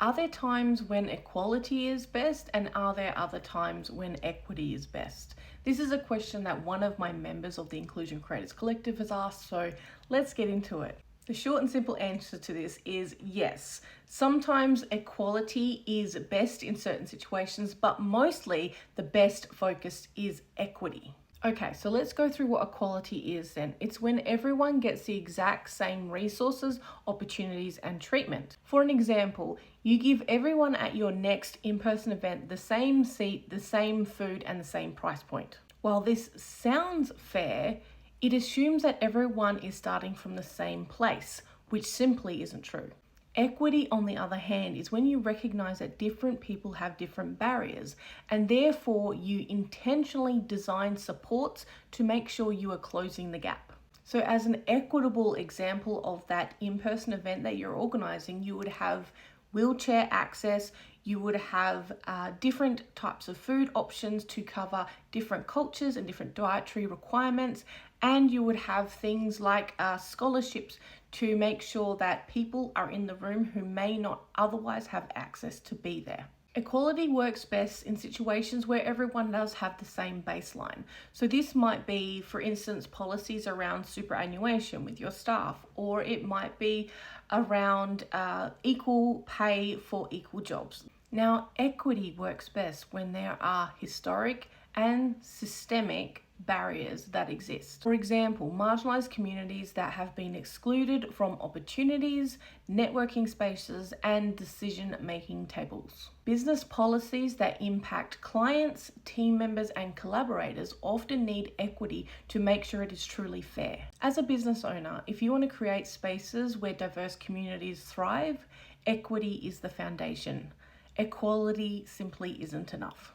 Are there times when equality is best, and are there other times when equity is best? This is a question that one of my members of the Inclusion Creators Collective has asked, so let's get into it. The short and simple answer to this is yes. Sometimes equality is best in certain situations, but mostly the best focus is equity. Okay, so let's go through what equality is then. It's when everyone gets the exact same resources, opportunities, and treatment. For an example, you give everyone at your next in-person event the same seat, the same food, and the same price point. While this sounds fair, it assumes that everyone is starting from the same place, which simply isn't true. Equity, on the other hand, is when you recognize that different people have different barriers, and therefore you intentionally design supports to make sure you are closing the gap. So as an equitable example of that in-person event that you're organizing, you would have wheelchair access, you would have different types of food options to cover different cultures and different dietary requirements, and you would have things like scholarships to make sure that people are in the room who may not otherwise have access to be there. Equality works best in situations where everyone does have the same baseline. So this might be, for instance, policies around superannuation with your staff, or it might be around equal pay for equal jobs. Now, equity works best when there are historic and systemic barriers that exist. For example, marginalized communities that have been excluded from opportunities, networking spaces, and decision-making tables. Business policies that impact clients, team members, and collaborators often need equity to make sure it is truly fair. As a business owner, if you want to create spaces where diverse communities thrive, equity is the foundation. Equality simply isn't enough.